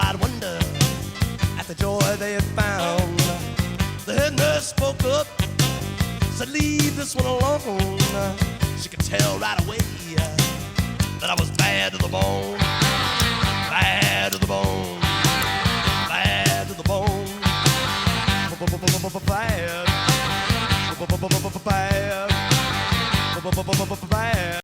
wide wonder at the joy they had found. The head nurse spoke up, said, leave this one alone. She could tell right away that I was bad to the bone, bad to the bone, bad to the bone, bad.